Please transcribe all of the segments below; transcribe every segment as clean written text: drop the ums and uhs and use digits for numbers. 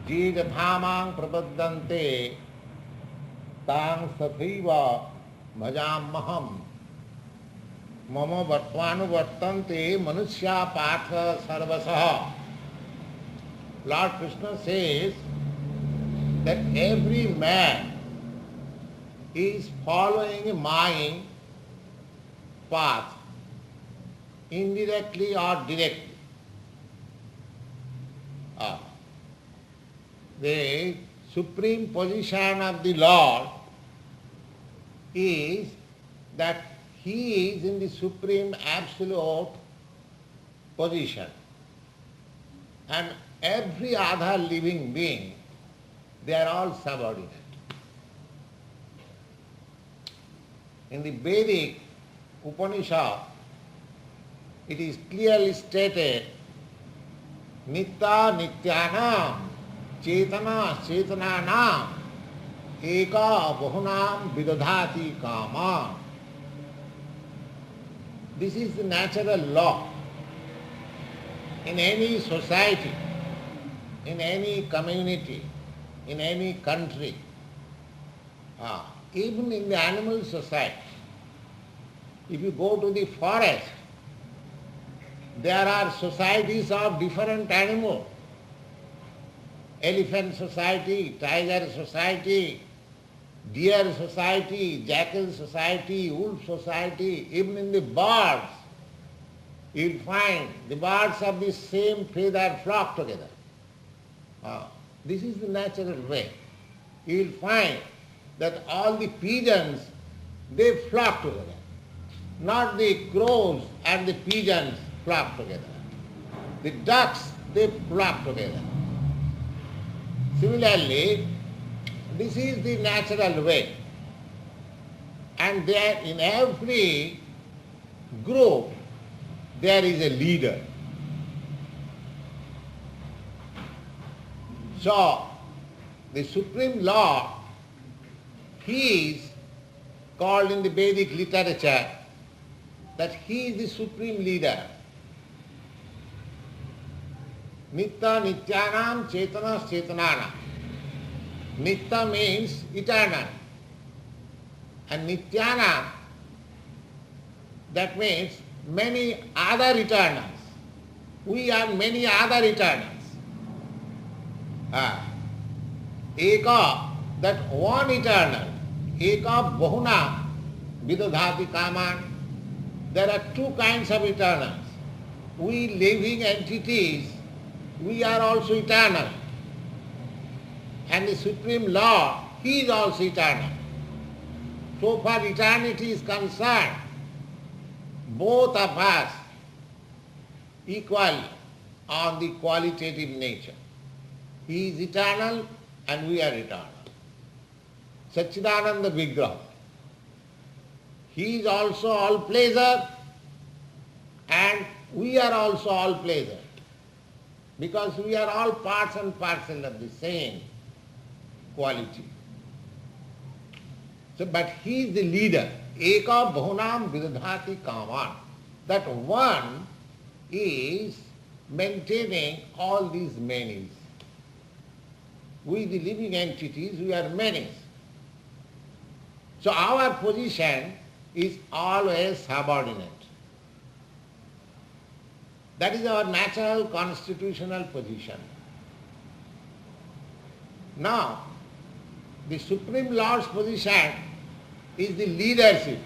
Jigathamang prapaddante tang sathaiva bhajamaham mama vartvanu vartante manusya patha sarvasaha. Lord Krishna says that every man is following my path, indirectly or directly. The supreme position of the Lord is that He is in the supreme absolute position. And every other living being, they are all subordinate. In the Vedic Upanishad, it is clearly stated, Nitya Nityanam Chetana Chetananam Eka Bahunam Vidadhati Kama. This is the natural law. In any society, in any community, in any country, even in the animal society, if you go to the forest, there are societies of different animals. Elephant society, tiger society, deer society, jackal society, wolf society, even in the birds, you'll find the birds of the same feather flock together. This is the natural way. You'll find that all the pigeons, they flock together. Not the crows and the pigeons flock together. The ducks, they flock together. Similarly, this is the natural way. And there in every group, there is a leader. So, the Supreme Lord, He is called in the Vedic literature that He is the Supreme Leader. Nitya Nityanam Chetana Chetanana. Nitya means eternal. And Nityana, that means many other eternals. We are many other eternals. Eka, that one eternal. Eka Bahuna Vidadhati Kaman. There are two kinds of eternals. We living entities, we are also eternal. And the Supreme Lord, He is also eternal. So far eternity is concerned, both of us equal on the qualitative nature. He is eternal and we are eternal. Satchidananda Vigraha. He is also all pleasure and we are also all pleasure. Because we are all parts and parcel of the same quality. So, but He is the leader. Eka Bahunam Vidadhati Kaman. That one is maintaining all these manys. We the living entities, we are manys. So our position is always subordinate. That is our natural constitutional position. Now, the Supreme Lord's position is the leadership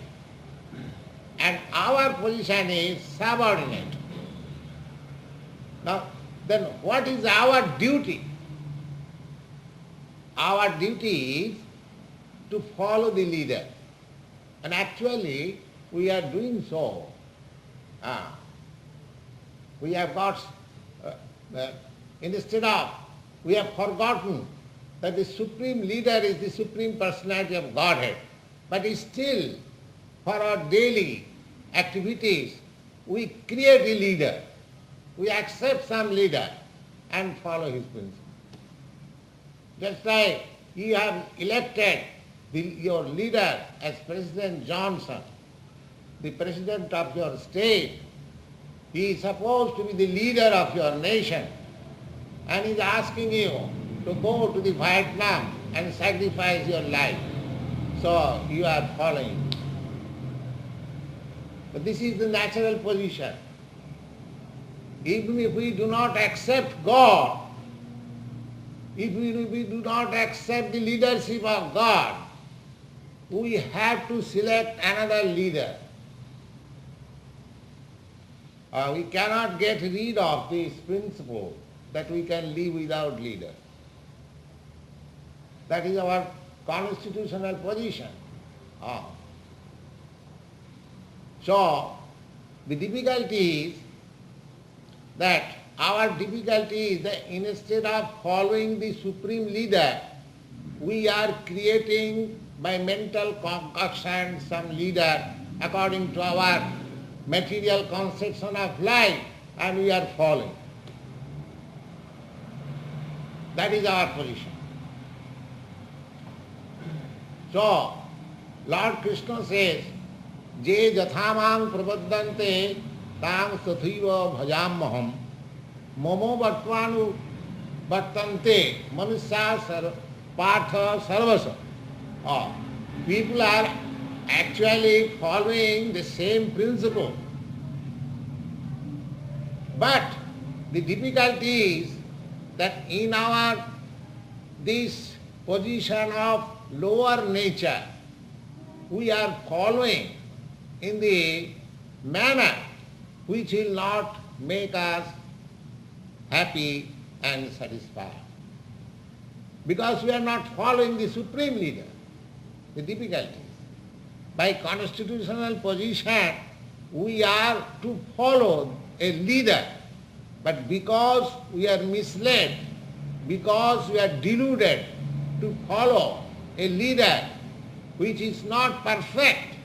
and our position is subordinate. Now, then what is our duty? Our duty is to follow the leader. And actually, we are doing so. We have got, instead of, we have forgotten that the Supreme Leader is the Supreme Personality of Godhead. But still, for our daily activities, we create a leader. We accept some leader and follow his principles. Just like you have elected your leader as President Johnson, the President of your state. He is supposed to be the leader of your nation and he is asking you to to go to the Vietnam and sacrifice your life. So you are following. But this is the natural position. Even if we do not accept God, if we do not accept the leadership of God, we have to select another leader. We cannot get rid of this principle that we can live without leader. That is our constitutional position. So, the difficulty is that our difficulty is that instead of following the supreme leader, we are creating by mental concoction some leader according to our material conception of life, and we are following. That is our position. So, Lord Krishna says, Je jathamang prapaddante tang sathaiva bhajamaham momo vartvanu vartante manusya partha sarvasa. People are actually following the same principle. But the difficulty is that in our this position of lower nature, we are following in the manner which will not make us happy and satisfied. Because we are not following the supreme leader. The difficulty is, by constitutional position, we are to follow a leader, but because we are misled, because we are deluded to follow a leader which is not perfect,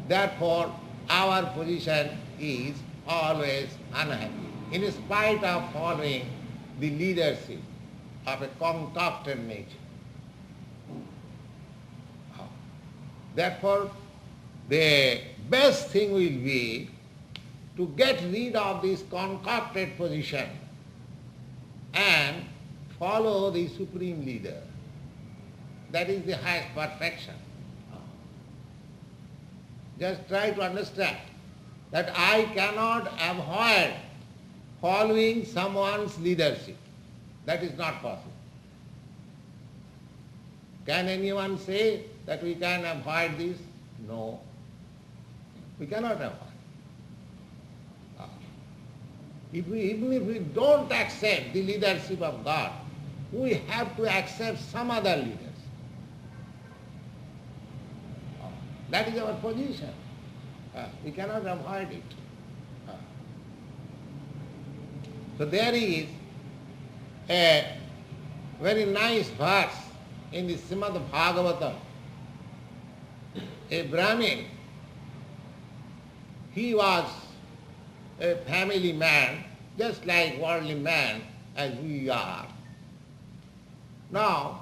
therefore our position is always unhappy, in spite of following the leadership of a concocted nature. Therefore, the best thing will be to get rid of this concocted position and follow the supreme leader. That is the highest perfection. Just try to understand that I cannot avoid following someone's leadership. That is not possible. Can anyone say that we can avoid this? No. We cannot avoid. Even if we don't accept the leadership of God, we have to accept some other leaders. That is our position. We cannot avoid it. So there is a very nice verse in the Srimad Bhagavatam. A Brahmin, he was a family man, just like worldly man as we are. Now,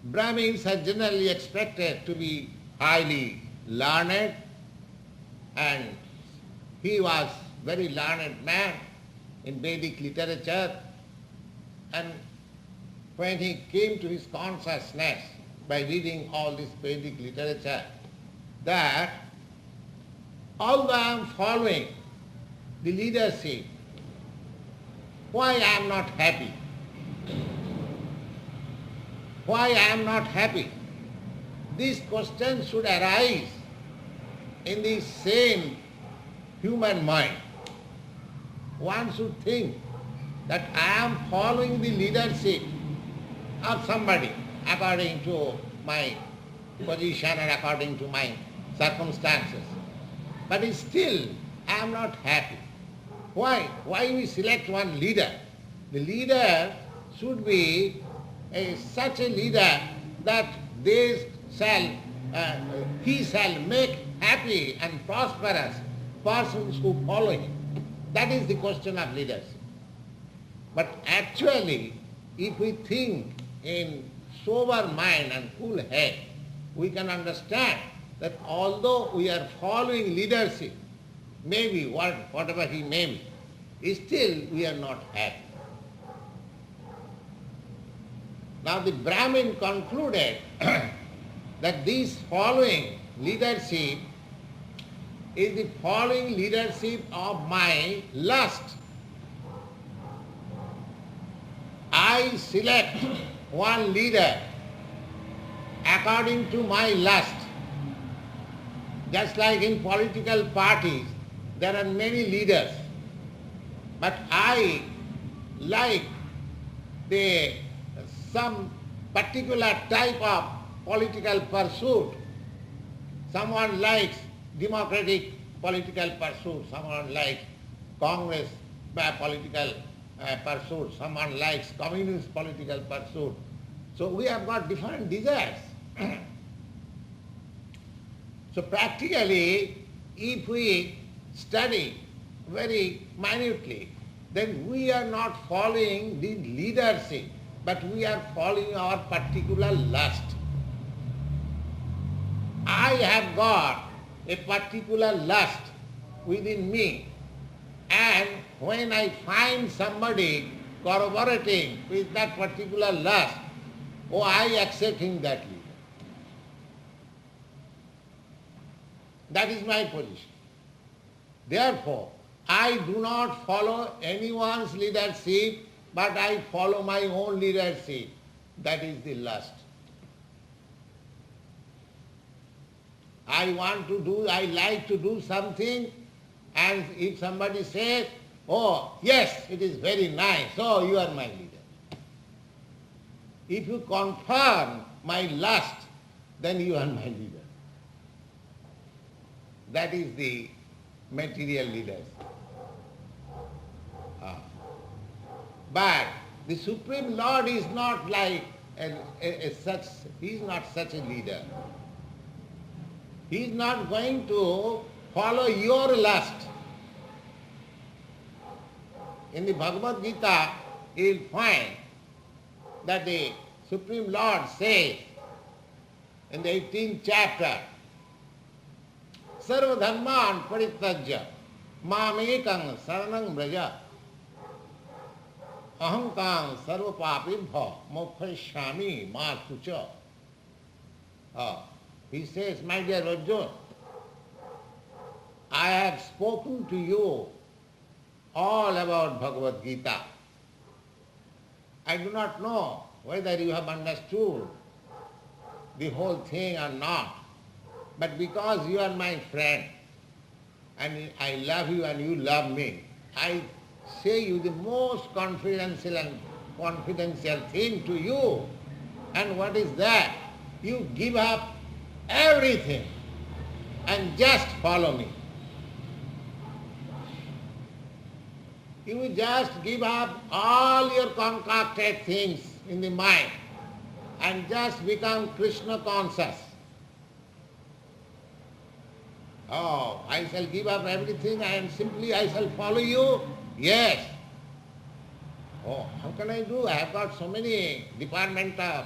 Brahmins are generally expected to be highly learned, and he was very learned man in Vedic literature, and when he came to his consciousness by reading all this Vedic literature, that although I am following the leadership, why I am not happy? Why I am not happy? This question should arise in the same human mind. One should think that I am following the leadership of somebody according to my position and according to my circumstances. But still, I am not happy. Why? Why we select one leader? The leader should be such a leader that he shall make happy and prosperous persons who follow him. That is the question of leadership. But actually, if we think in sober mind and cool head, we can understand that although we are following leadership, maybe whatever he may be, still we are not happy. Now the Brahmin concluded that this following leadership is the following leadership of my lust. I select one leader according to my lust. Just like in political parties, there are many leaders. But I like some particular type of political pursuit. Someone likes democratic political pursuit, someone likes Congress political pursuit, someone likes communist political pursuit. So we have got different desires. So practically, if we study very minutely, then we are not following the leadership, but we are following our particular lust. I have got a particular lust within me, and when I find somebody corroborating with that particular lust, I accept him that leader. That is my position. Therefore, I do not follow anyone's leadership, but I follow my own leadership. That is the lust. I like to do something, and if somebody says, oh, yes, it is very nice, so you are my leader. If you confirm my lust, then you are my leader. That is the material leaders. But the Supreme Lord is not like he is not such a leader. He is not going to follow your lust. In the Bhagavad Gita, you will find that the Supreme Lord says in the 18th chapter, Sarva dharman parityajya mamekang saranang braja ahankang sarva papibha mokshami matucha. He says, my dear Arjuna, I have spoken to you all about Bhagavad Gita. I do not know whether you have understood the whole thing or not. But because you are my friend, and I love you and you love me, I say you the most confidential thing to you. And what is that? You give up everything and just follow me. You just give up all your concocted things in the mind and just become Krishna conscious. Oh, I shall give up everything and simply I shall follow you? Yes. Oh, how can I do? I have got so many department of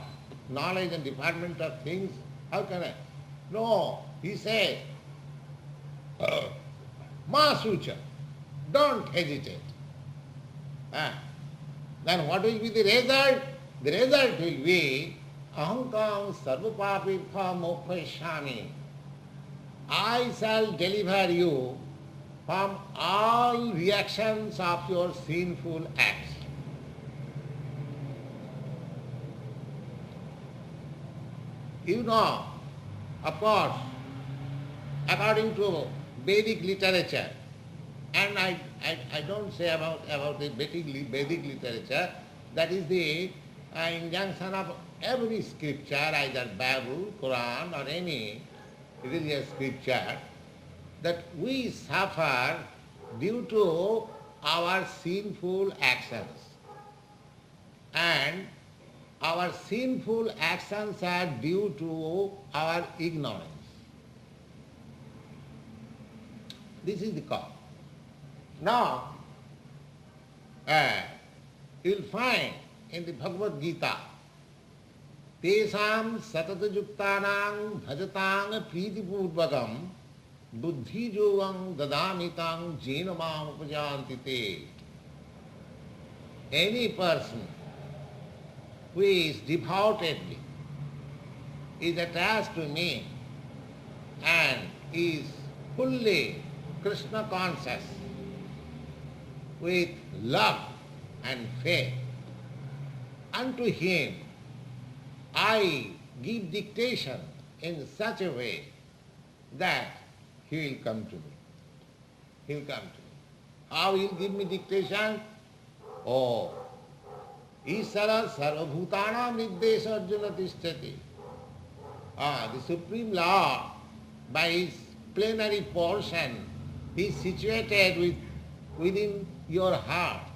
knowledge and department of things. How can I? No, he says, Ma sucha, don't hesitate. Then what will be the result? The result will be ahankam sarvapapibha mokshami. I shall deliver you from all reactions of your sinful acts. You know, of course, according to Vedic literature, and I don't say about the Vedic literature, that is the injunction of every scripture, either Bible, Quran or any religious scripture, that we suffer due to our sinful actions. And our sinful actions are due to our ignorance. This is the cause. Now, you will find in the Bhagavad Gita, Tesam satatayuktanang bhajatang pritipurvakam buddhi jogam dadamitang jena mam upajanti. Any person who is devotedly, is attached to me and is fully Krishna conscious with love and faith, unto him I give dictation in such a way that he will come to me. He will come to me. How he will give me dictation? Oh, Ishara sarvabhutanam nirdesha arjuna tishtati. The Supreme Lord, by his plenary portion, he is situated within your heart.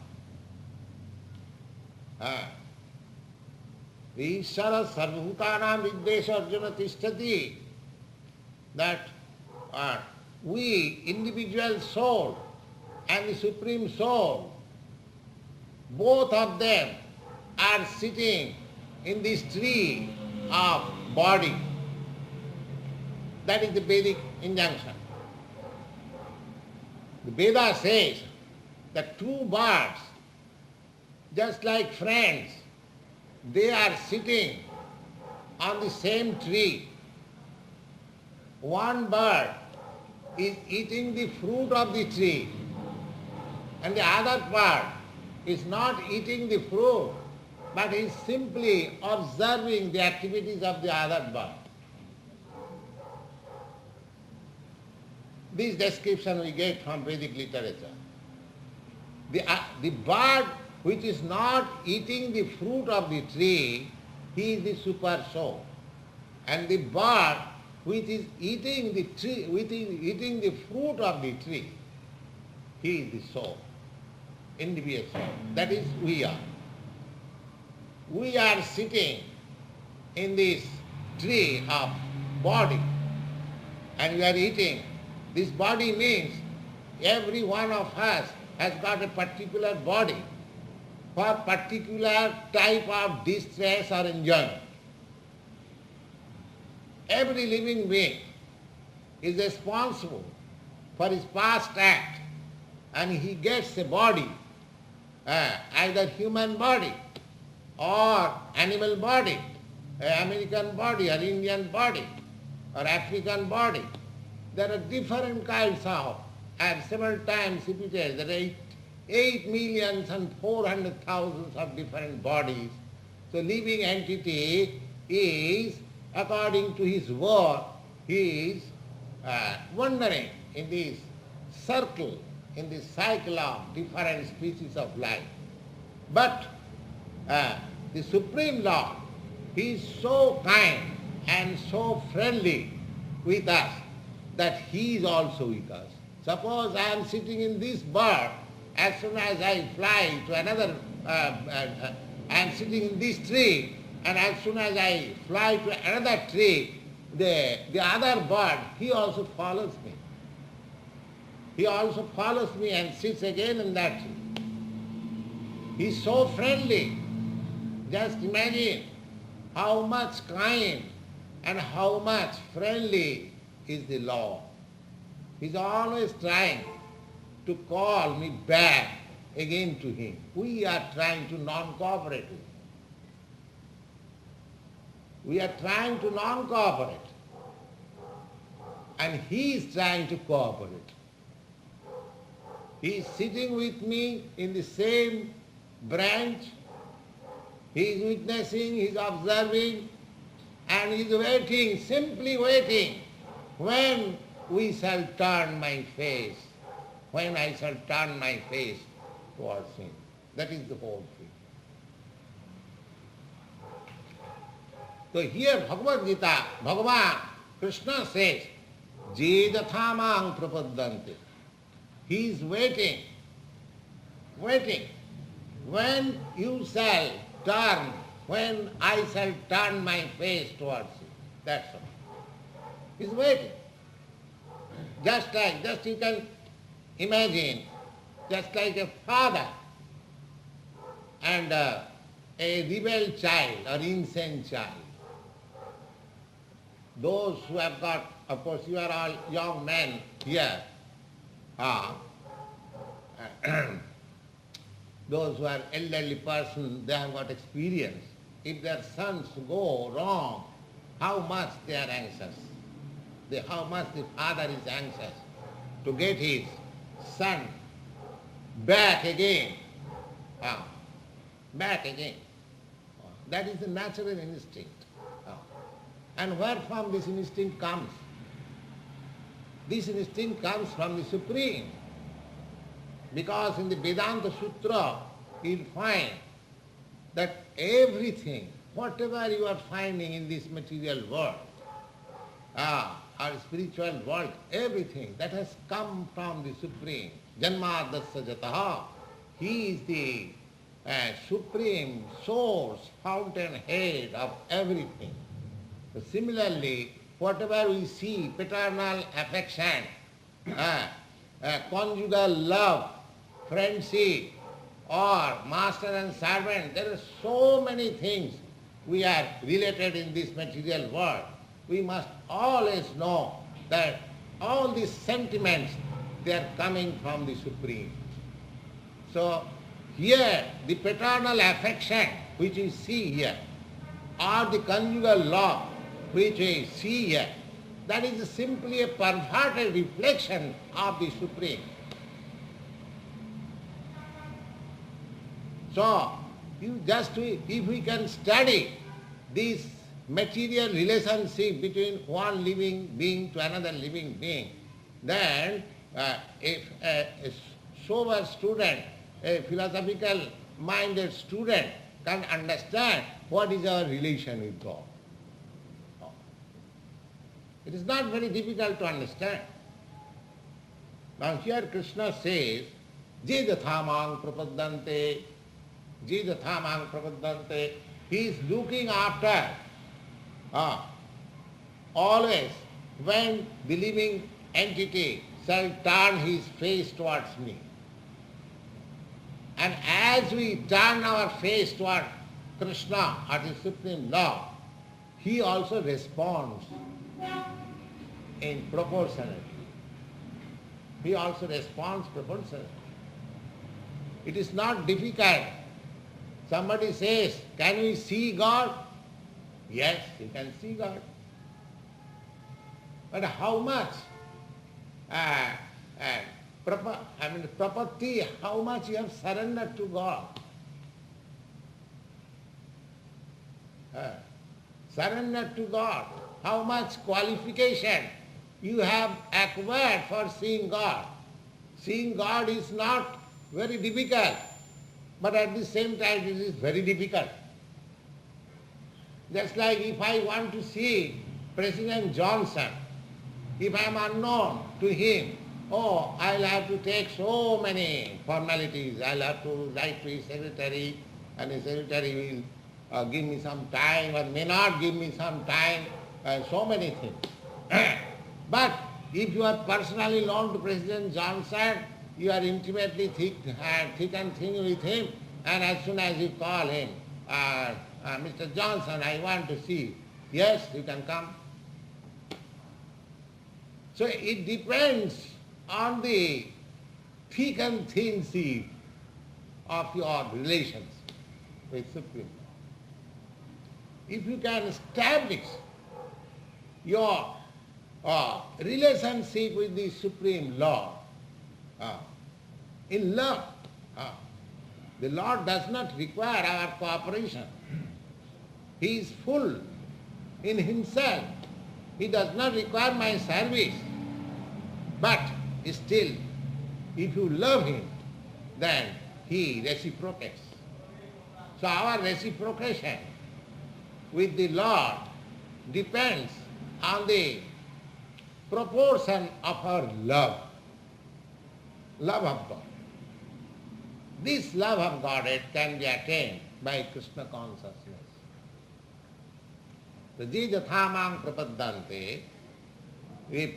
Ishara sarvabhutanam nirdesha arjuna tishtati. That we, individual soul and the Supreme Soul, both of them are sitting in this tree of body. That is the Vedic injunction. The Veda says that two birds, just like friends, they are sitting on the same tree. One bird is eating the fruit of the tree, and the other bird is not eating the fruit, but is simply observing the activities of the other bird. This description we get from Vedic literature. The bird which is not eating the fruit of the tree, he is the super soul. And the bird which is eating the tree, eating the fruit of the tree, he is the soul, individual soul. That is we are. We are sitting in this tree of body and we are eating. This body means every one of us has got a particular body for particular type of distress or enjoyment. Every living being is responsible for his past act, and he gets a body, either human body or animal body, American body or Indian body or African body. There are different kinds of, I have several times repeated, there are 8,400,000 of different bodies. So living entity is, according to his work, he is wandering in this circle, in this cycle of different species of life. But the Supreme Lord, he is so kind and so friendly with us that he is also with us. Suppose I am sitting in this bird, as soon as I fly to another, I am sitting in this tree, and as soon as I fly to another tree, the other bird, he also follows me. He also follows me and sits again in that tree. He is so friendly. Just imagine how much kind and how much friendly is the Lord. He is always trying to call me back again to him. We are trying to non-cooperate with him. We are trying to non-cooperate. And he is trying to cooperate. He is sitting with me in the same branch. He is witnessing, he is observing, and he is waiting, simply waiting, when we shall turn my face, when I shall turn my face towards him. That is the whole thing. So here Bhagavad Gita, Bhagavan, Krishna says, Je dathamang prapaddante. He is waiting, when you shall turn, when I shall turn my face towards you. That's all. He is waiting. Just you can imagine, just like a father and a rebel child or insane child. Those who have got, of course you are all young men here, those who are elderly persons, they have got experience. if their sons go wrong, how much they are anxious. How much the father is anxious to get his son back again. Back again. That is the natural instinct. And where from this instinct comes? This instinct comes from the Supreme. Because in the Vedanta Sutra, you'll find that everything, whatever you are finding in this material world, or spiritual world, everything that has come from the Supreme. Janmadasya jataha. He is the supreme source, fountainhead of everything. So similarly, whatever we see, paternal affection, conjugal love, friendship, or master and servant, there are so many things we are related in this material world. We must always know that all these sentiments, they are coming from the Supreme. So here, the paternal affection which we see here, or the conjugal love which we see here, that is simply a perverted reflection of the Supreme. So, if we can study this material relationship between one living being to another living being, then if a sober student, a philosophical minded student can understand what is our relation with God. It is not very difficult to understand. Now here Krishna says, Je jathamang prapaddante, Je jathamang prapaddante. He is looking after always when the living entity shall turn his face towards me. And as we turn our face toward Krishna or the Supreme Lord, he also responds in proportionality. He also responds proportionally. It is not difficult. Somebody says, can we see God? Yes, you can see God. But how much? Prapatti, how much you have surrendered to God? Surrendered to God. How much qualification you have acquired for seeing God? Seeing God is not very difficult, but at the same time it is very difficult. Just like if I want to see President Johnson, if I am unknown to him, I'll have to take so many formalities. I'll have to write to his secretary, and his secretary will give me some time or may not give me some time, so many things. But if you are personally known to President Johnson, you are intimately thick and thin with him, and as soon as you call him, Mr. Johnson, I want to see you. Yes, you can come. So it depends on the thick and thin seed of your relations with Supreme. If you can establish your relationship with the Supreme Lord in love, the Lord does not require our cooperation. He is full in himself. He does not require my service. But still, if you love him, then he reciprocates. So our reciprocation with the Lord depends on the proportion of our love of God. This love of Godhead can be attained by Krishna consciousness. The Je jathamang prapaddante,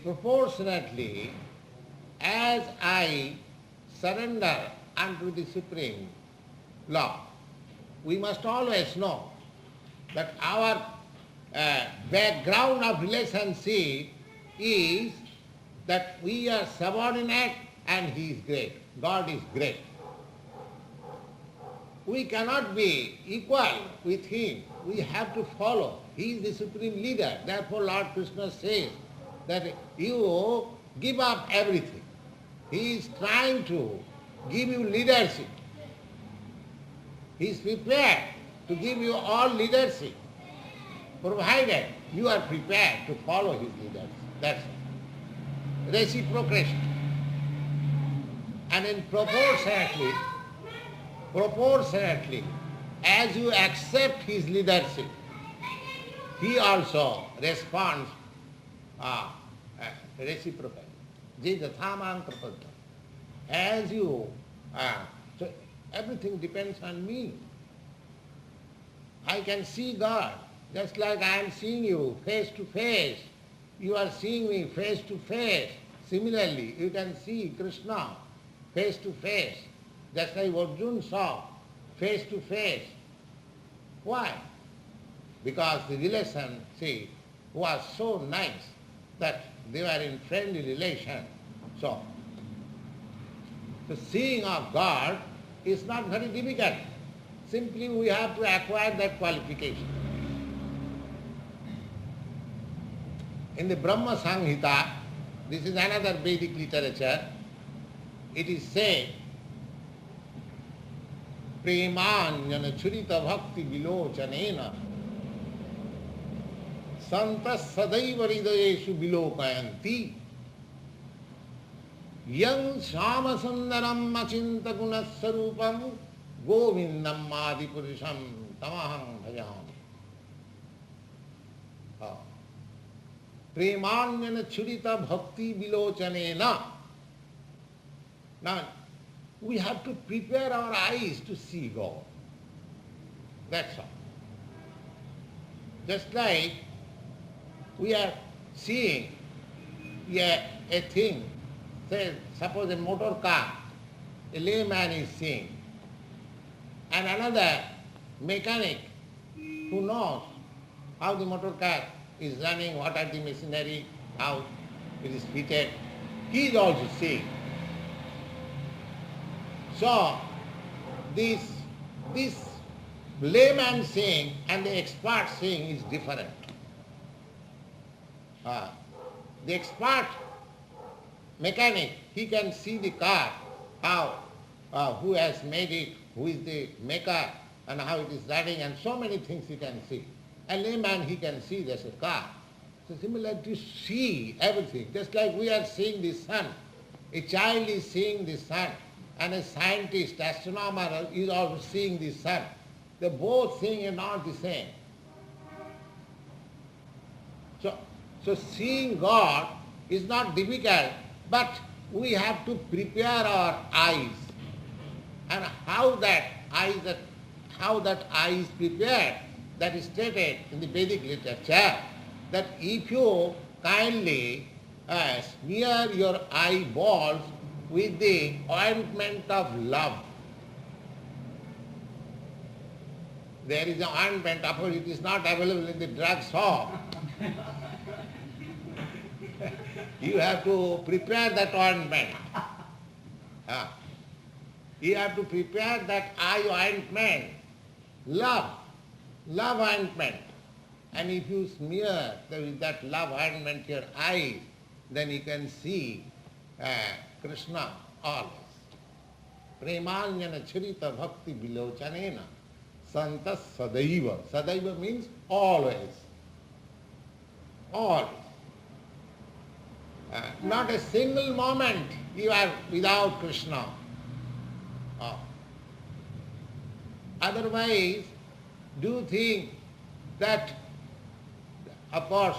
proportionately as I surrender unto the Supreme Law. We must always know that our background of relationship is that we are subordinate and he is great. God is great. we cannot be equal with him. We have to follow. He is the supreme leader. Therefore Lord Krishna says that you give up everything. He is trying to give you leadership. He is prepared to give you all leadership, provided you are prepared to follow his leadership. That's it. Reciprocation. And in proportionately, as you accept his leadership, he also responds reciprocally. As you, so everything depends on me. I can see God, just like I am seeing you face to face. You are seeing me face to face. Similarly, you can see Krishna face to face, just like Arjuna saw face to face. Why? Because the relation, see, was so nice that they were in friendly relation. So, the seeing of God is not very difficult. Simply we have to acquire that qualification. In the Brahma Samhita, this is another Vedic literature, it is said, Premanyana churita bhakti vilochanena santas sadaiva hridayeshu vilokayanti yang shama sundaram achinta gunasarupam govindam adipurisham tamaham bhajami. Premanyana churita bhakti vilochanena. Now, we have to prepare our eyes to see God. That's all. Just like we are seeing a thing, say, suppose a motor car, a layman is seeing, and another mechanic who knows how the motor car is running, what are the machinery, how it is fitted, he is also seeing. So, this layman seeing and the expert seeing is different. The expert mechanic, he can see the car, how, who has made it, who is the maker, and how it is running, and so many things he can see. A layman, he can see there's a car. So similar to see everything, just like we are seeing the sun. A child is seeing the sun, and a scientist, astronomer is also seeing the sun. They both seeing are not the same. So seeing God is not difficult, but we have to prepare our eyes. And how that eye is prepared, that is stated in the Vedic literature, that if you kindly smear your eyeballs with the ointment of love. There is an ointment, of course it is not available in the drug shop. You have to prepare that ointment. You have to prepare that eye ointment, love ointment. And if you smear with that love ointment your eyes, then you can see Krishna always. Premanyana charita bhakti vilochanena santas sadaiva. Sadaiva means always. Always. Not a single moment you are without Krishna. Otherwise, do you think that, of course,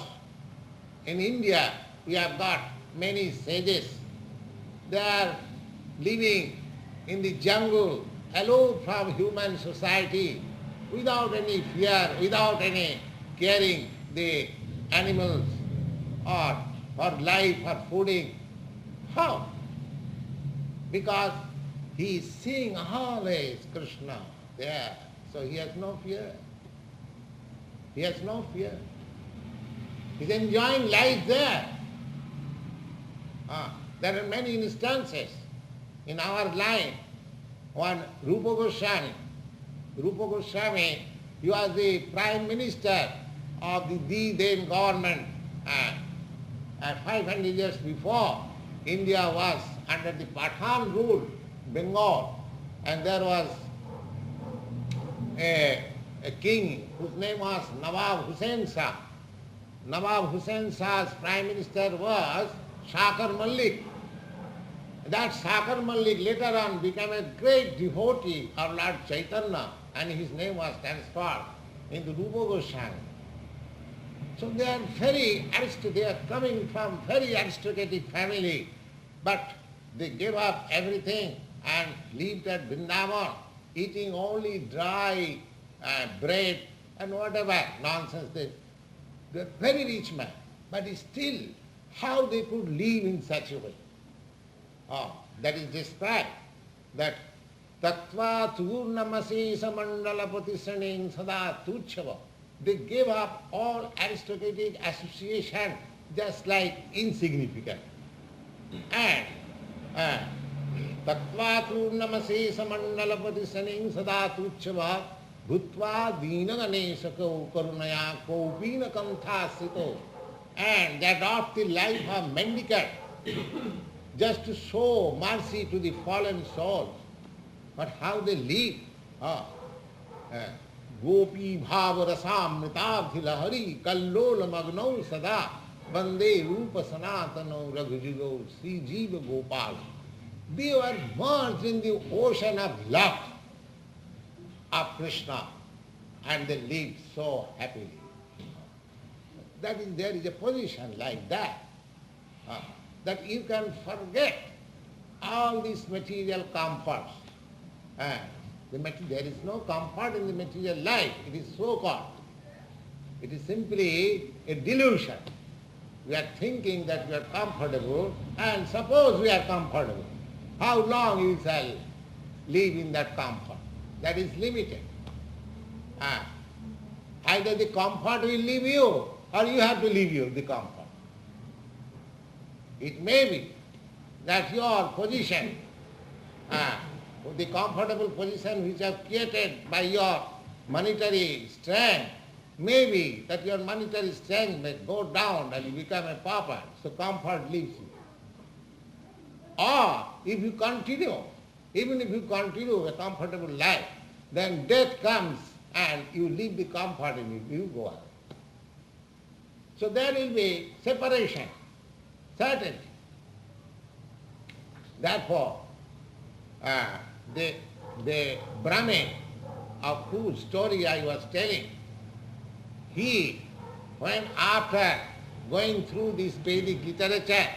in India we have got many sages. They are living in the jungle, aloof from human society, without any fear, without any caring the animals or for life or fooding. How? Because he is seeing always Krishna there, so he has no fear. He has no fear. He is enjoying life there. There are many instances in our life. One Rupa Goswami, Rupa Goswami, he was the Prime Minister of the then government. 500 years before, India was under the Pathan rule, Bengal, and there was a king whose name was Nawab Hussain Shah. Nawab Hussain Shah's Prime Minister was Shakar Malik. That Shakar Malik later on became a great devotee of Lord Chaitanya, and his name was transferred into Rupa Goswami. So they are coming from very aristocratic family, but they gave up everything and lived at Vrndavana, eating only dry bread and whatever nonsense. They are very rich man, but still how they could live in such a way. That is described, that tattva turnamasi samandala patisaning sada tuchava. They gave up all aristocratic association just like insignificant. And tattva turnamasi samandala patisaning sada tuchava bhutva deenaganesako karunaya kopina kantha sito. And they adopt the life of mendicant just to show mercy to the fallen souls. But how they live? Gopi bhava rasam mritabhi lahari kallola magnau sada bande rupa sanatano raghujigo sri jiva gopal. They were merged in the ocean of love of Krishna, and they lived so happily. That is, there is a position like that, that you can forget all these material comforts. There is no comfort in the material life. It is so-called. It is simply a delusion. We are thinking that we are comfortable, and suppose we are comfortable. How long you shall live in that comfort? That is limited. Either the comfort will leave you, or you have to leave the comfort. It may be that your position, the comfortable position which you have created by your monetary strength, may be that your monetary strength may go down and you become a pauper, so comfort leaves you. Or if you continue, even if you continue a comfortable life, then death comes and you leave the comfort and you go out. So there will be separation, certainty. Therefore, the Brahmin of whose story I was telling, he, when after going through this Vedic literature,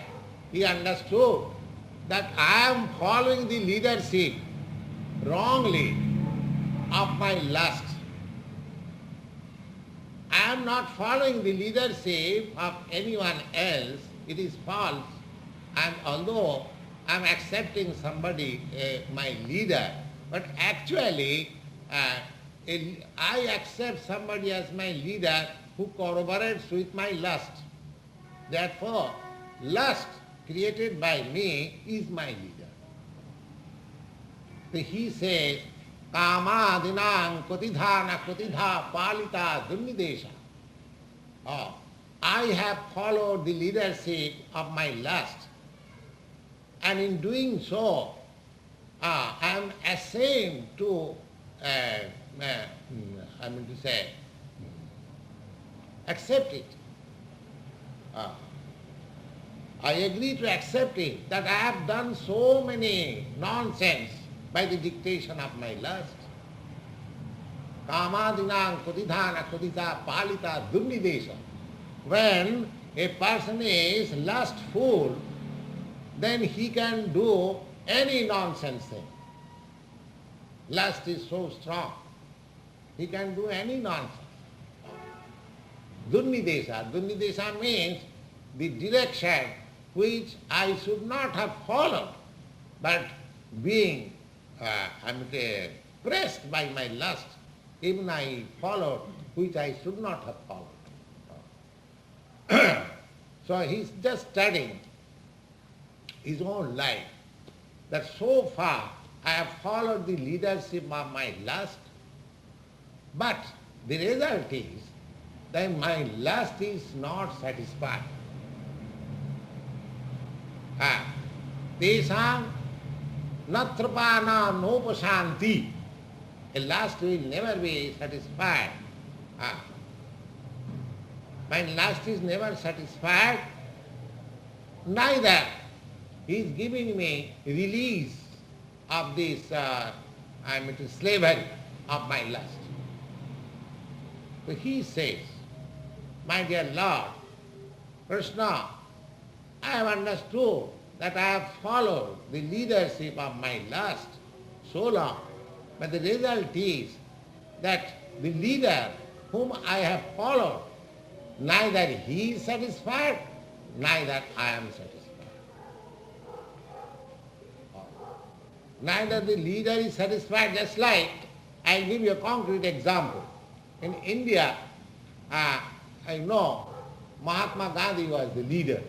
he understood that I am following the leadership wrongly of my lust. I am not following the leadership of anyone else. It is false. And although I am accepting somebody, my leader, but actually I accept somebody as my leader who corroborates with my lust. Therefore, lust created by me is my leader. So he says, Kama dinang kotidhana kotidha palita dunnidesha. I have followed the leadership of my lust, and in doing so, I am ashamed to, accept it. I agree to accept it, that I have done so many nonsense by the dictation of my lust. Kamadinang kodidhana kodita palita dunnidesha. When a person is lustful, then he can do any nonsense thing. Lust is so strong. He can do any nonsense. Dunnidesha. Dunnidesha means the direction which I should not have followed, but being pressed by my lust, even I followed which I should not have followed. So he's just studying his own life, that so far I have followed the leadership of my lust, But the result is that my lust is not satisfied. Tesam natrapana nopasanti. A lust will never be satisfied. My lust is never satisfied, neither he is giving me release of this slavery of my lust. So he says, my dear Lord, Krishna, I have understood that I have followed the leadership of my lust so long, but the result is that the leader whom I have followed, neither he is satisfied, neither I am satisfied. Neither the leader is satisfied, just like, I'll give you a concrete example. In India, I know Mahatma Gandhi was the leader.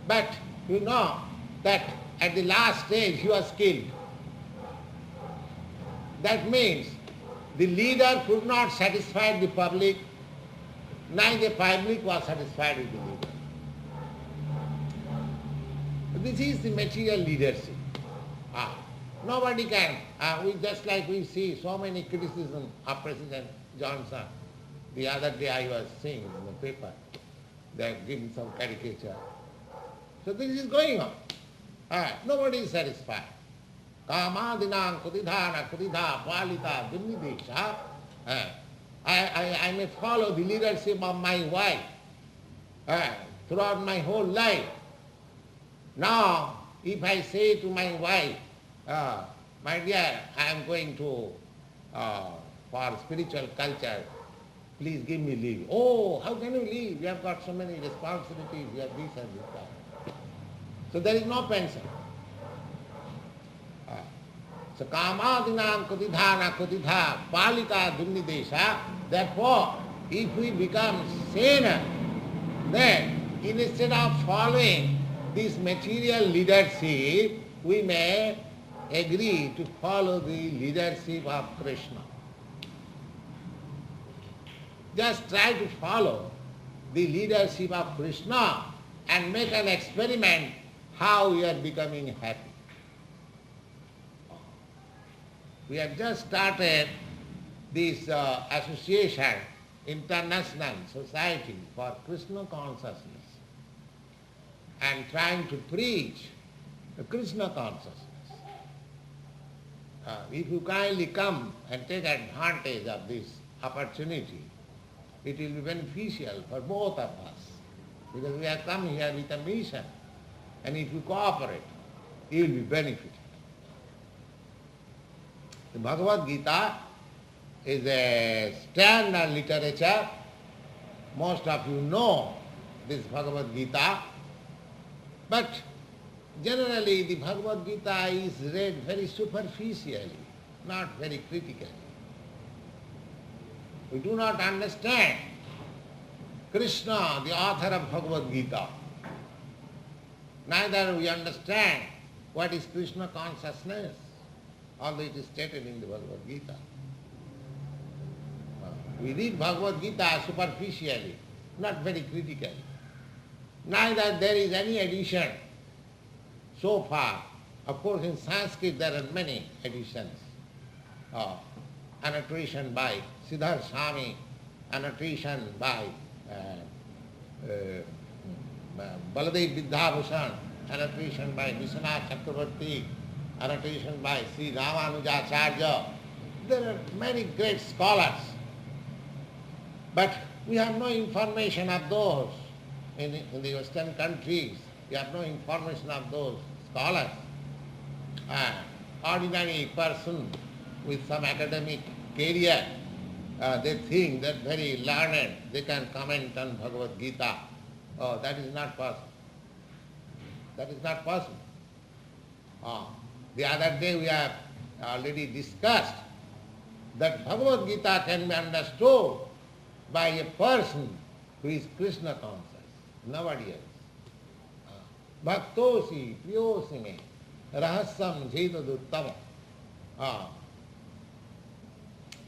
But you know that at the last stage he was killed. That means the leader could not satisfy the public, neither the public was satisfied with the leader. This is the material leadership. Nobody can, just like we see so many criticisms of President Johnson. The other day I was seeing in the paper, they are giving some caricature. So this is going on. Nobody is satisfied. Kamadinam kudidhana kudidha palita dunnidesha. I may follow the leadership of my wife throughout my whole life. Now, if I say to my wife, my dear, I am going to, for spiritual culture, please give me leave. Oh, how can you leave? You have got so many responsibilities, you have this and this. So there is no pension. So kamadinam kudidhana kudidha palika dunnidesha. Therefore, if we become saner, then instead of following this material leadership, we may agree to follow the leadership of Krishna. Just try to follow the leadership of Krishna and make an experiment how you are becoming happy. We have just started this association, International Society for Krishna Consciousness, and trying to preach the Krishna consciousness. If you kindly come and take advantage of this opportunity, it will be beneficial for both of us, because we have come here with a mission, and if you cooperate, you will be benefited. The Bhagavad Gita is a standard literature. Most of you know this Bhagavad Gita, but generally the Bhagavad Gita is read very superficially, not very critically. We do not understand Krishna, the author of Bhagavad Gita. Neither we understand what is Krishna consciousness, although it is stated in the Bhagavad Gita. We read Bhagavad Gita superficially, not very critically. Neither there is any addition so far. Of course, in Sanskrit there are many additions. Annotation by Siddhartha Swami, annotation by Baladev Vidyabhushan, annotation by Vishwanath Chakravarti, annotation by Sri Ramanujacharya. There are many great scholars, but we have no information of those in the Western countries. We have no information of those scholars. Ordinary person with some academic career, they think that very learned, they can comment on Bhagavad Gita. Oh, that is not possible. That is not possible. The other day we have already discussed that Bhagavad Gita can be understood by a person who is Krishna conscious, nobody else. Bhaktosi priyosime rahasyam jetaduttama.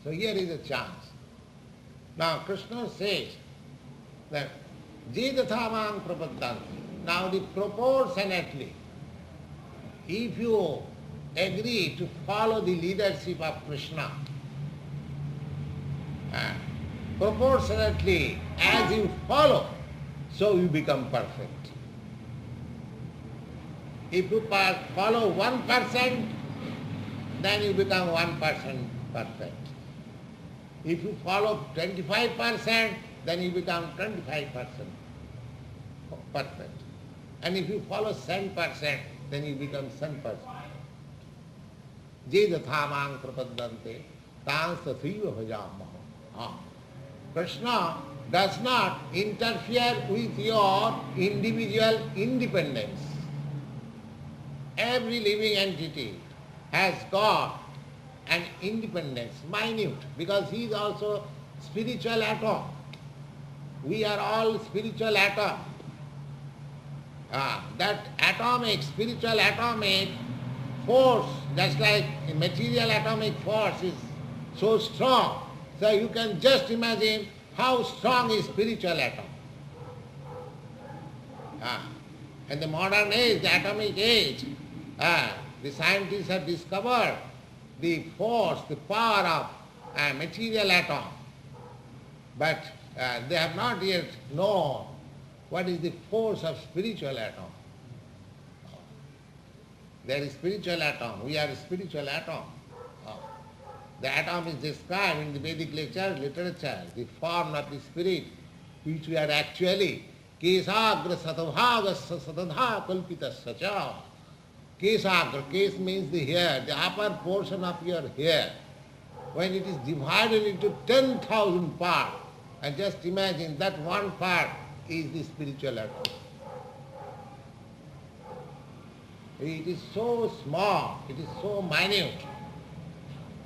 So here is a chance. Now Krishna says that Jidathamang prapadanti. Now the proportionately, if you agree to follow the leadership of Krishna, proportionately as you follow, so you become perfect. If you follow 1%, then you become 1% perfect. If you follow 25%, then you become 25% perfect. And if you follow 10%, then you become 10%. Jidathamang prapadante tans tathaiva bhajamaha. Krishna does not interfere with your individual independence. Every living entity has got an independence, minute, because he is also spiritual atom. We are all spiritual atom. That atomic, spiritual atomic force, just like material atomic force is so strong. So you can just imagine how strong is spiritual atom. In the modern age, the atomic age, the scientists have discovered the force, the power of material atom. But they have not yet known what is the force of spiritual atom. There is spiritual atom, we are a spiritual atom. The atom is described in the Vedic literature, the form of the spirit, which we are actually. Kesagra satavhagasya satadha kalpitasya cha. Kesagra, kes means the hair, the upper portion of your hair. When it is divided into 10,000 parts, and just imagine that one part is the spiritual atom. It is so small, it is so minute,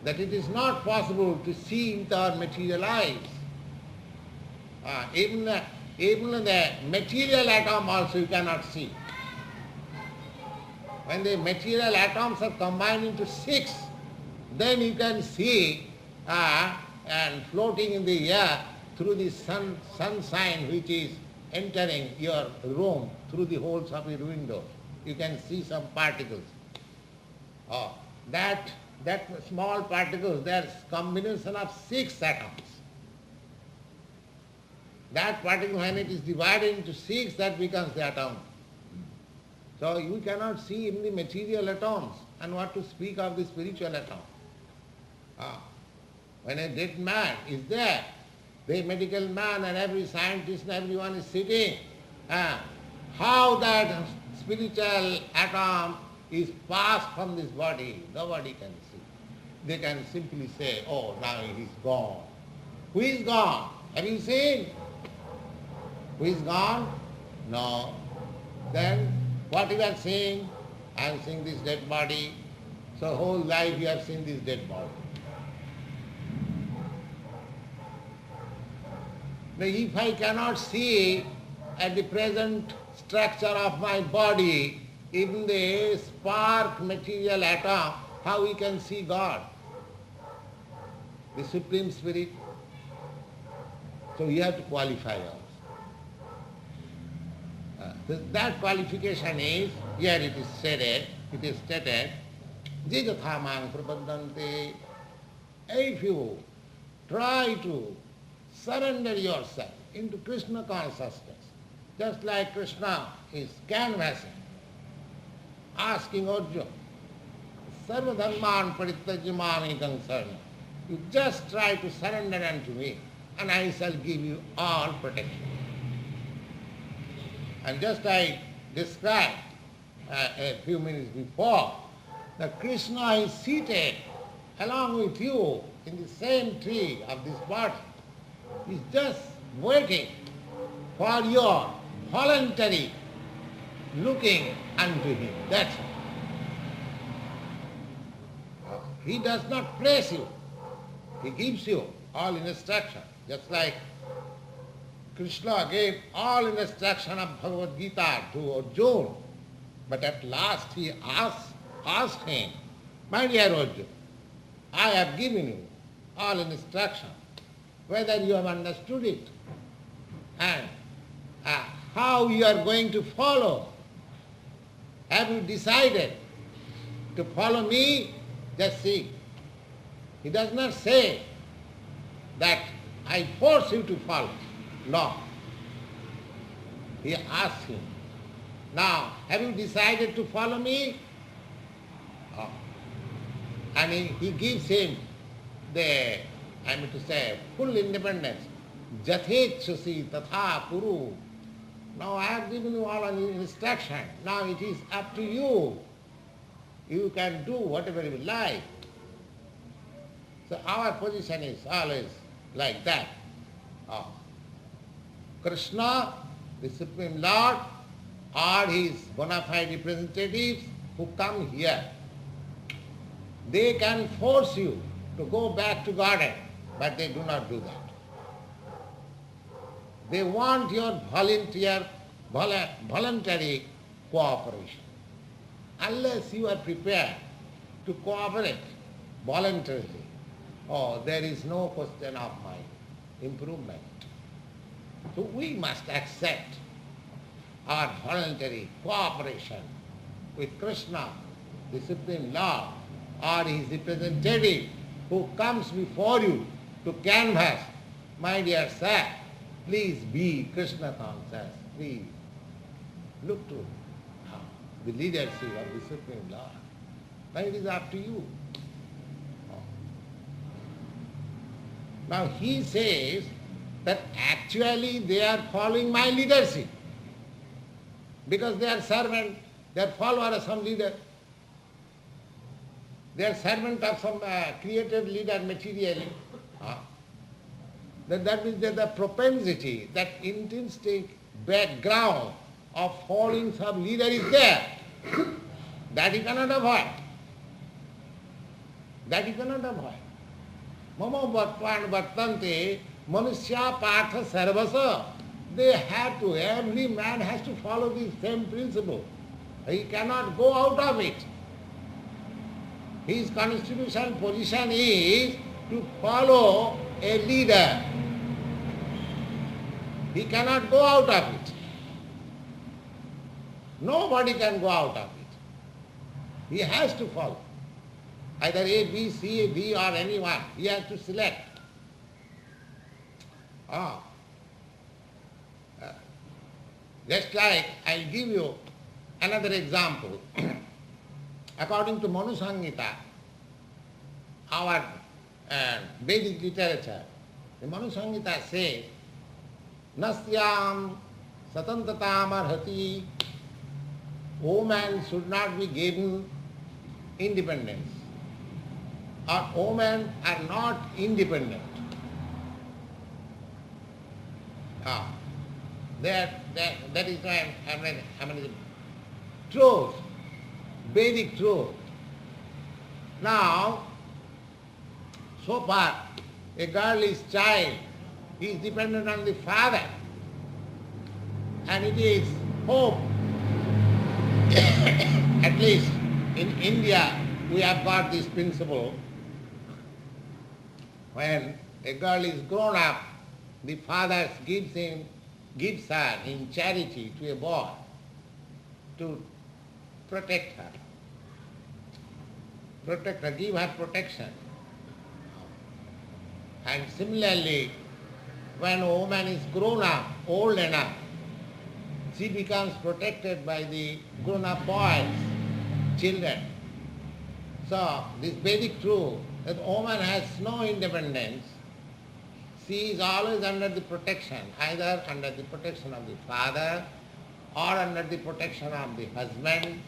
that it is not possible to see with our material eyes. Even the material atom also you cannot see. When the material atoms are combined into 6, then you can see and floating in the air through the sunshine which is entering your room through the holes of your windows. You can see some particles. That small particles, there is combination of 6 atoms. That particle, when it is divided into 6, that becomes the atom. So you cannot see even the material atoms, and what to speak of the spiritual atom. When a dead man is there, the medical man and every scientist and everyone is sitting, how that spiritual atom is passed from this body, nobody can see. They can simply say, oh, now he is gone. Who is gone? Have you seen? Who is gone? No. Then what you are seeing? I am seeing this dead body. So whole life you have seen this dead body. Now if I cannot see at the present structure of my body, even the spark material atom, how we can see God? The Supreme Spirit. So we have to qualify us. That qualification is, here it is stated, Jidathamang prapadante. If you try to surrender yourself into Krishna consciousness, just like Krishna is canvassing, asking Arjuna, Sarvadharman parityajya sarna. You just try to surrender unto me, and I shall give you all protection. And just I described a few minutes before, that Krishna is seated along with you in the same tree of this body. He is just waiting for your voluntary looking unto him. That's all. He does not place you. He gives you all instruction. Just like Krishna gave all instruction of Bhagavad Gita to Arjuna. But at last he asked him, my dear Arjuna, I have given you all instruction, whether you have understood it and how you are going to follow. Have you decided to follow me? Just see. He does not say that I force you to follow. No. He asks him, now, have you decided to follow me? Oh. And he gives him the, full independence. Jathechasi tatha kuru. Now I have given you all an instruction. Now it is up to you. You can do whatever you like. So our position is always like that. Oh. Krishna, the Supreme Lord, or his bona fide representatives who come here, they can force you to go back to Godhead, but they do not do that. They want your voluntary cooperation. Unless you are prepared to cooperate voluntarily, there is no question of my improvement. So we must accept our voluntary cooperation with Krishna, the Supreme Lord, or his representative who comes before you to canvass, my dear sir, please be Krishna conscious, please look to the leadership of the Supreme Lord. Now it is up to you. Now he says that actually they are following my leadership because they are servant, they are follower of some leader. They are servant of some created leader materially. That means that the propensity, that intrinsic background of following some leader is there. That you cannot avoid. That you cannot avoid. Mama bhatvan bhartante manusya partha sarvasa. They have to, every man has to follow the same principle. He cannot go out of it. His constitutional position is to follow a leader. He cannot go out of it. Nobody can go out of it. He has to follow. Either A, B, C, D or anyone. He has to select. Just like I'll give you another example. According to Manusangita, our Vedic literature, the Manusangita says, Nasyam satantatam arhati, woman should not be given independence, or women are not independent. That is why truth, Vedic truth. Now, so far, a girl is child, he is dependent on the father, and it is hope. At least in India, we have got this principle. When a girl is grown up, the father gives her in charity to a boy to protect her, give her protection. And similarly, when a woman is grown up, old enough, she becomes protected by the grown-up boys, children. So this Vedic truth that woman has no independence, she is always under the protection, either under the protection of the father, or under the protection of the husband,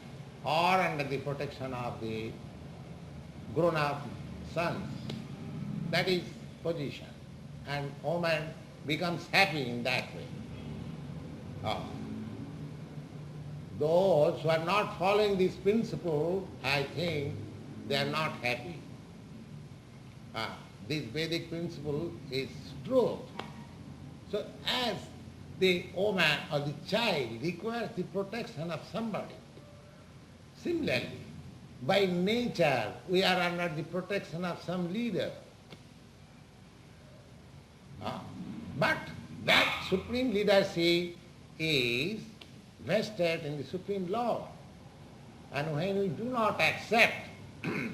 or under the protection of the grown-up sons. That is position. And woman becomes happy in that way. Those who are not following this principle, I think they are not happy. This Vedic principle is truth. So as the woman or the child requires the protection of somebody, similarly, by nature we are under the protection of some leader. But that supreme leadership is vested in the Supreme Lord. And when we do not accept the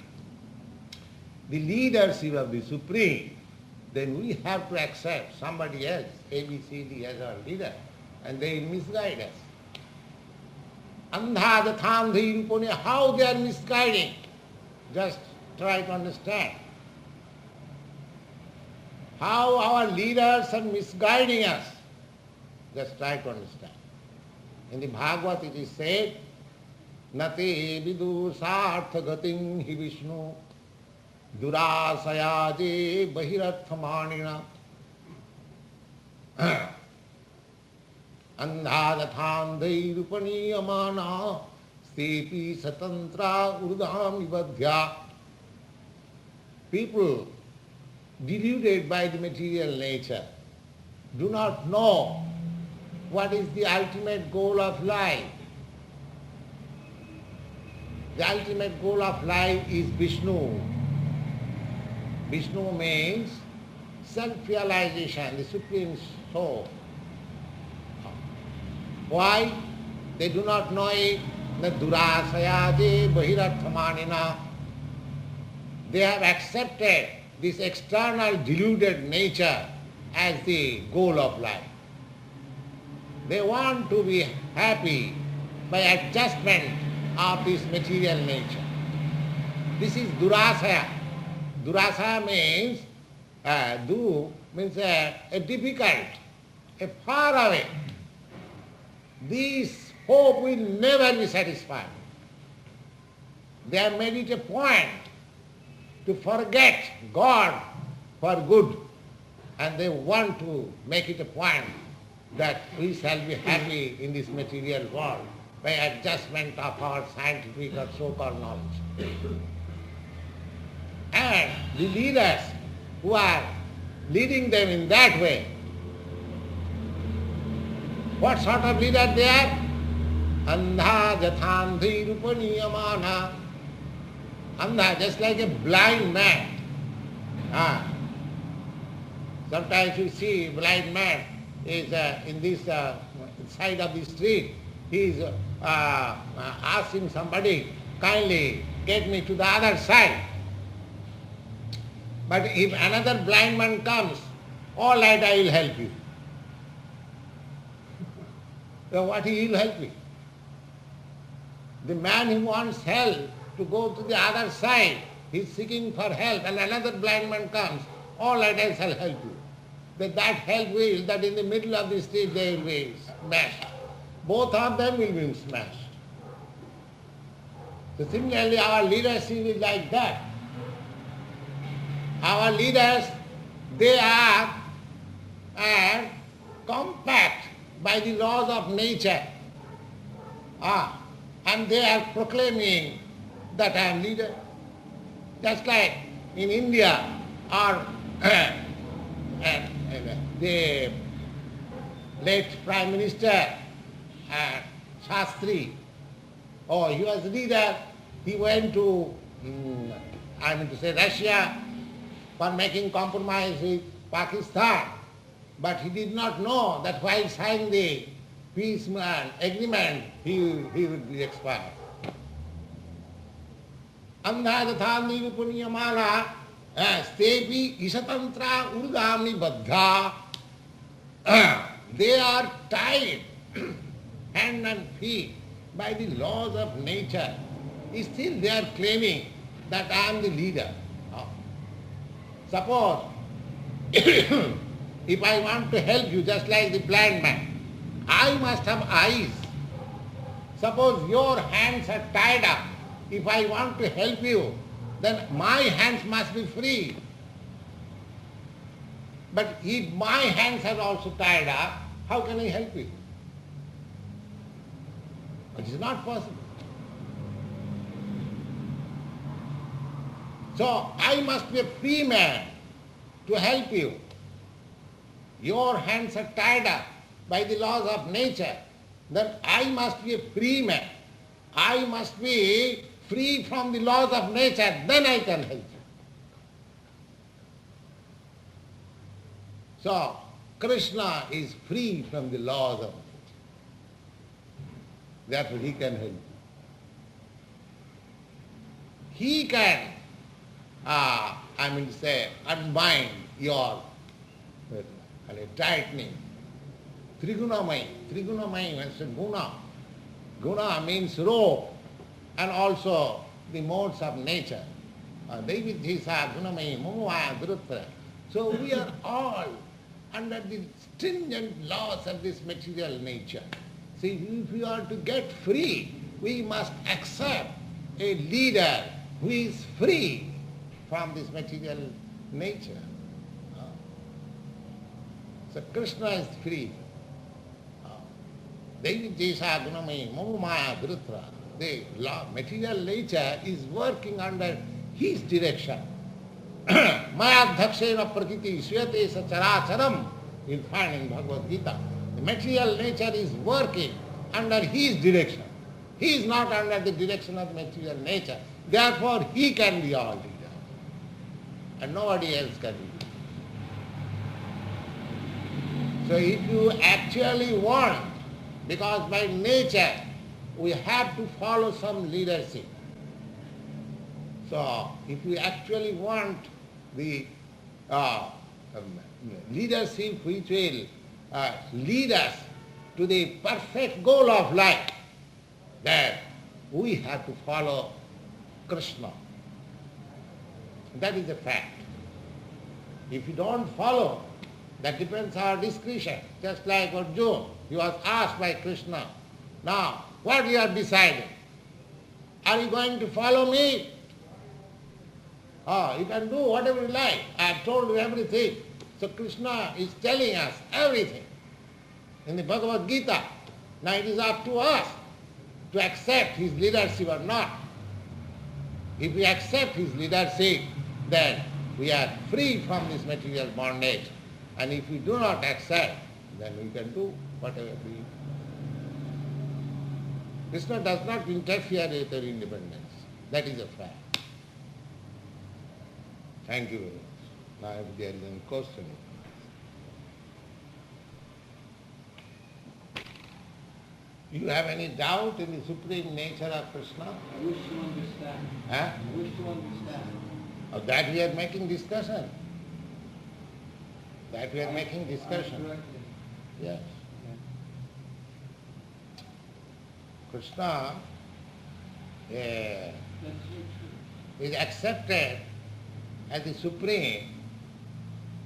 leadership of the Supreme, then we have to accept somebody else, A, B, C, D, as our leader, and they misguide us. Andhadatham, how they are misguiding? Just try to understand. How our leaders are misguiding us. Just try to understand. In the Bhagavad it is said, Nate vidu sartha gatim hi Vishnu durasayaje bahiratthamanina andhadathandhairupaniamana stepi satantra urdham vibadhya. People deluded by the material nature do not know what is the ultimate goal of life. The ultimate goal of life is Vishnu. Vishnu means self-realization, the Supreme Soul. Why? They do not know it. Na durasayade bahiratthamanina. They have accepted this external deluded nature as the goal of life. They want to be happy by adjustment of this material nature. This is durasaya. Durasaya means, means a difficult, a far away. This hope will never be satisfied. They have made it a point to forget God for good, and they want to make it a point that we shall be happy in this material world by adjustment of our scientific or so-called knowledge. And the leaders who are leading them in that way, what sort of leader they are? Andha jathandhi rupaniyamana. Andha, just like a blind man. Sometimes you see a blind man is in this side of the street. He is asking somebody, kindly get me to the other side. But if another blind man comes, all right, I will help you. So what he will help you? The man who wants help to go to the other side, he is seeking for help, and another blind man comes, all right, I shall help you. That help will, that in the middle of the street they will be smashed. Both of them will be smashed. So similarly, our leadership is like that. Our leaders, they are compact by the laws of nature. And they are proclaiming that I am leader. Just like in India, or the late Prime Minister Shastri, he was leader. He went to, Russia for making compromise with Pakistan. But he did not know that while signing the peace agreement, he would be expired. Andhadathani rupaniyamana stepi isatantra urgamni baddha. They are tied hand and feet by the laws of nature. Still they are claiming that I am the leader. Suppose if I want to help you, just like the blind man, I must have eyes. Suppose your hands are tied up. If I want to help you, then my hands must be free. But if my hands are also tied up, how can I help you? It is not possible. So I must be a free man to help you. Your hands are tied up by the laws of nature, then I must be a free man. I must be free from the laws of nature, then I can help you. So, Krishna is free from the laws of nature. Therefore, he can help you. He can, unbind your tightening. Trigunamai. Trigunamai means guna. Guna means rope, and also the modes of nature. Devotee-sa gunamai mumaya drutra. So we are all under the stringent laws of this material nature. See, if we are to get free, we must accept a leader who is free from this material nature. So Krishna is free. Devotee-sa gunamai mumaya drutra. The material nature is working under his direction. Mayadhakshena prakriti swate sacharacharam, you'll find in Bhagavad Gita. The material nature is working under his direction. He is not under the direction of material nature. Therefore, he can be our leader. And nobody else can be. So if you actually want, because by nature we have to follow some leadership. So if we actually want the leadership which will lead us to the perfect goal of life, then we have to follow Krishna. That is a fact. If you don't follow, that depends on our discretion. Just like Arjuna, he was asked by Krishna, now what you have decided? Are you going to follow me? You can do whatever you like. I have told you everything. So Krishna is telling us everything in the Bhagavad Gita. Now it is up to us to accept his leadership or not. If we accept his leadership, then we are free from this material bondage. And if we do not accept, then we can do whatever we... Krishna does not interfere with our independence. That is a fact. Thank you very much. Now if there is any question. You have any doubt in the supreme nature of Krishna? I wish to understand. Huh? I wish to understand. Of that we are making discussion. That we are making discussion. Yes. Krishna is accepted as the supreme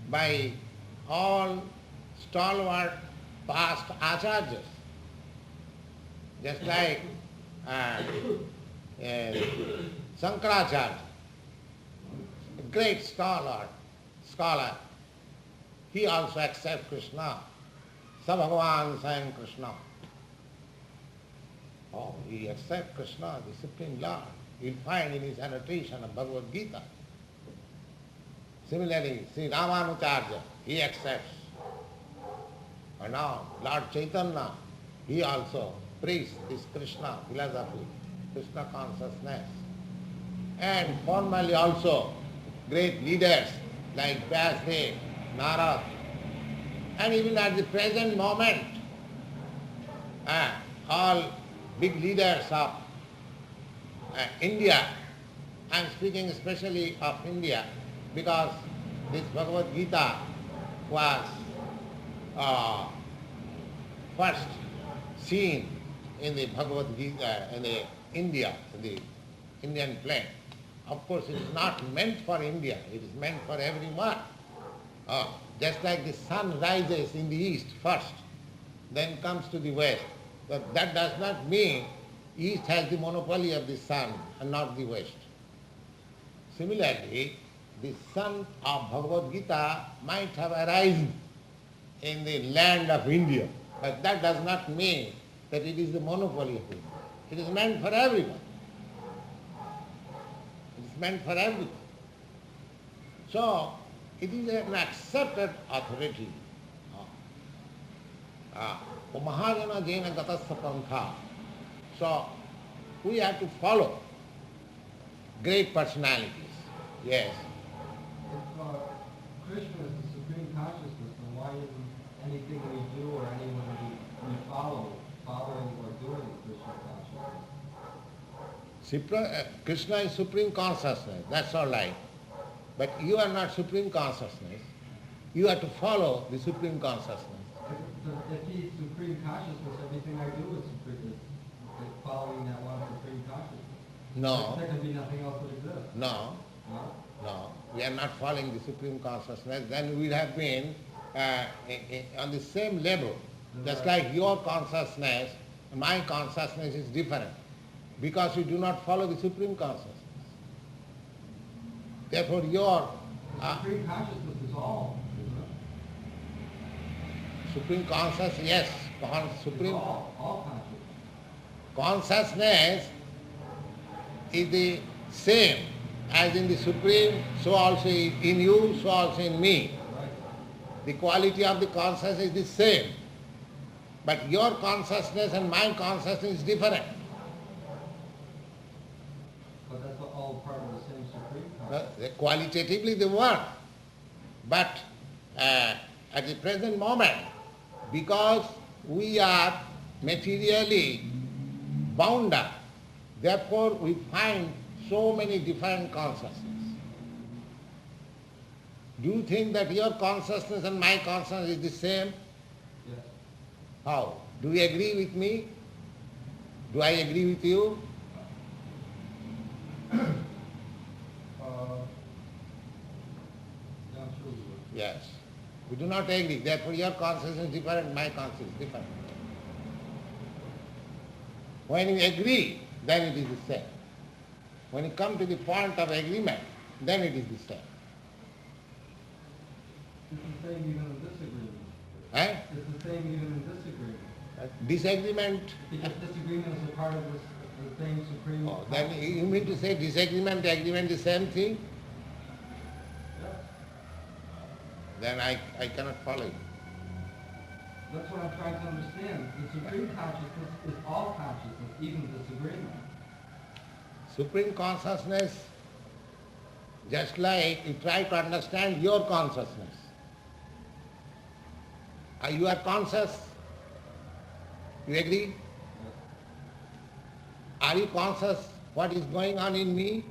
by all stalwart past acharyas. Just like Sankaracharya, a great scholar, he also accepts Krishna. Sa Bhagavan Swayam Krishna. Oh, he accepts Krishna, the Supreme Lord. You'll find in his annotation of Bhagavad Gita. Similarly, Sri Ramanujarya, he accepts. And now, Lord Chaitanya, he also preached this Krishna philosophy, Krishna consciousness. And formally also, great leaders like Vyasdev, Narad, and even at the present moment, all big leaders of India, I am speaking especially of India, because this Bhagavad Gita was first seen in the Bhagavad Gita in the India, in the Indian plain. Of course, it is not meant for India, it is meant for everyone. Just like the sun rises in the east first, then comes to the west. But that does not mean east has the monopoly of the sun and not the west. Similarly, the sun of Bhagavad Gita might have arisen in the land of India, but that does not mean that it is the monopoly of India. It is meant for everyone. It is meant for everyone. So, it is an accepted authority. Mahajana jena gatasya pantha. So, we have to follow great personalities. Yes. If Krishna is the supreme consciousness, then Krishna is supreme consciousness, that's all right. But you are not supreme consciousness. You have to follow the supreme consciousness. If he's supreme consciousness, everything I do is supreme, is following that one supreme consciousness. No, There can be nothing else that exists. no, No? no. We are not following the supreme consciousness. Then we would have been on the same level. Just like your consciousness, my consciousness is different. Because we do not follow the supreme consciousness. Therefore your Supreme consciousness is all, isn't it? supreme consciousness, yes, supreme All consciousness. consciousness is the same as in the supreme, so also in you, so also in me. Right. The quality of the consciousness is the same. But your consciousness and my consciousness is different. But that's all part of the same supreme consciousness. Qualitatively they work. But at the present moment, because we are materially bound up, therefore we find so many different consciousness. Do you think that your consciousness and my consciousness is the same? Yes. How? Do you agree with me? Do I agree with you? Yeah, I'm sure we would. Yes. We do not agree. Therefore your consciousness is different, my consciousness is different. When you agree, then it is the same. When you come to the point of agreement, then it is the same. It's the same even in disagreement. Eh? It's the same even in disagreement. Disagreement, Because disagreement is a part of the same supreme oh, then consciousness. you mean to say disagreement, agreement is the same thing? Yes. Then I cannot follow you. That's what I'm trying to understand. The supreme consciousness is all consciousness, even disagreement. Supreme consciousness, just like you try to understand your consciousness. You are conscious? You agree? Are you conscious what is going on in me?